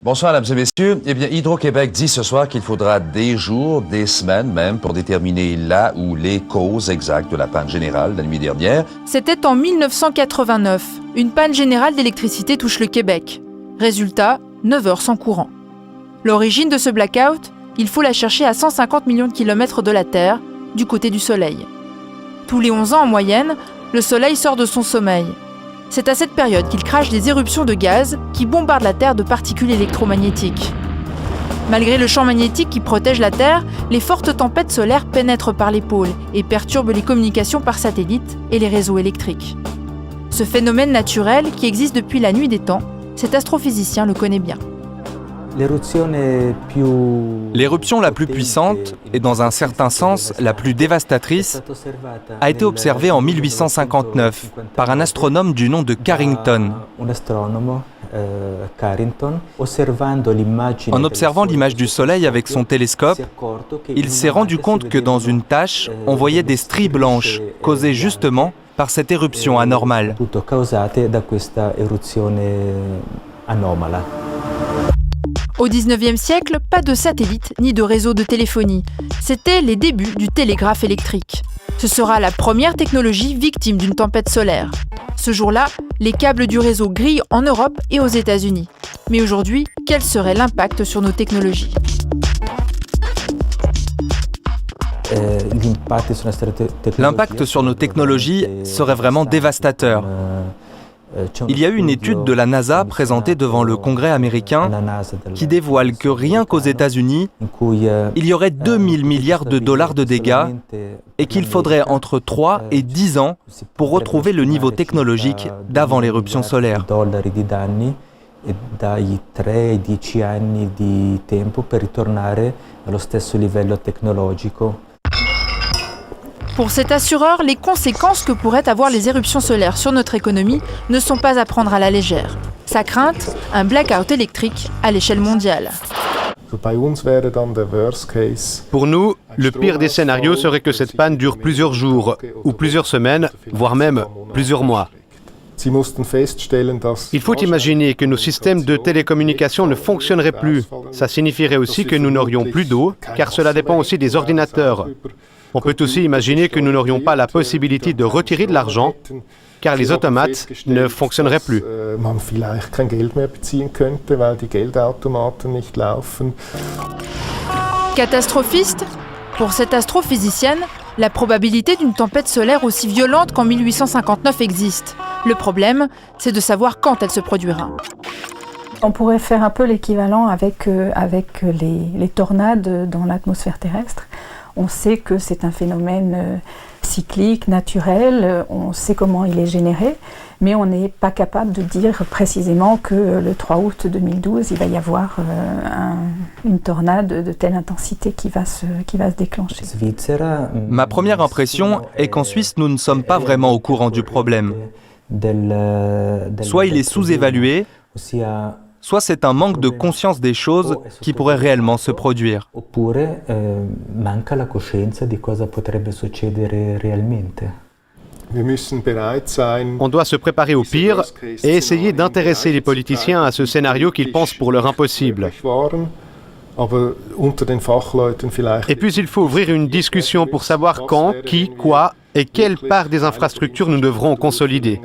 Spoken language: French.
Bonsoir, mesdames et messieurs. Eh bien, Hydro-Québec dit ce soir qu'il faudra des jours, des semaines même, pour déterminer la ou les causes exactes de la panne générale la nuit dernière. C'était en 1989. Une panne générale d'électricité touche le Québec. Résultat, 9 heures sans courant. L'origine de ce blackout, il faut la chercher à 150 millions de kilomètres de la Terre, du côté du Soleil. Tous les 11 ans en moyenne, le Soleil sort de son sommeil. C'est à cette période qu'il crache des éruptions de gaz qui bombardent la Terre de particules électromagnétiques. Malgré le champ magnétique qui protège la Terre, les fortes tempêtes solaires pénètrent par les pôles et perturbent les communications par satellite et les réseaux électriques. Ce phénomène naturel, qui existe depuis la nuit des temps, cet astrophysicien le connaît bien. L'éruption la plus puissante, et dans un certain sens la plus dévastatrice, a été observée en 1859 par un astronome du nom de Carrington. En observant l'image du Soleil avec son télescope, il s'est rendu compte que dans une tache, on voyait des stries blanches causées justement par cette éruption anormale. Au XIXe siècle, pas de satellite ni de réseau de téléphonie. C'était les débuts du télégraphe électrique. Ce sera la première technologie victime d'une tempête solaire. Ce jour-là, les câbles du réseau grillent en Europe et aux États-Unis. Mais aujourd'hui, quel serait l'impact sur nos technologies ? L'impact sur nos technologies serait vraiment dévastateur. Il y a eu une étude de la NASA présentée devant le Congrès américain qui dévoile que rien qu'aux États-Unis, il y aurait 2000 milliards de dollars de dégâts et qu'il faudrait entre 3 et 10 ans pour retrouver le niveau technologique d'avant l'éruption solaire. Pour cet assureur, les conséquences que pourraient avoir les éruptions solaires sur notre économie ne sont pas à prendre à la légère. Sa crainte, un blackout électrique à l'échelle mondiale. Pour nous, le pire des scénarios serait que cette panne dure plusieurs jours, ou plusieurs semaines, voire même plusieurs mois. Il faut imaginer que nos systèmes de télécommunication ne fonctionneraient plus. Ça signifierait aussi que nous n'aurions plus d'eau, car cela dépend aussi des ordinateurs. On peut aussi imaginer que nous n'aurions pas la possibilité de retirer de l'argent, car les automates ne fonctionneraient plus. Catastrophiste ? Pour cette astrophysicienne, la probabilité d'une tempête solaire aussi violente qu'en 1859 existe. Le problème, c'est de savoir quand elle se produira. On pourrait faire un peu l'équivalent avec les tornades dans l'atmosphère terrestre. On sait que c'est un phénomène cyclique, naturel, on sait comment il est généré, mais on n'est pas capable de dire précisément que le 3 août 2012, il va y avoir une tornade de telle intensité qui va se déclencher. Ma première impression est qu'en Suisse, nous ne sommes pas vraiment au courant du problème. Soit il est sous-évalué, soit c'est un manque de conscience des choses qui pourrait réellement se produire. On doit se préparer au pire et essayer d'intéresser les politiciens à ce scénario qu'ils pensent pour leur impossible. Et puis il faut ouvrir une discussion pour savoir quand, qui, quoi et quelle part des infrastructures nous devrons consolider.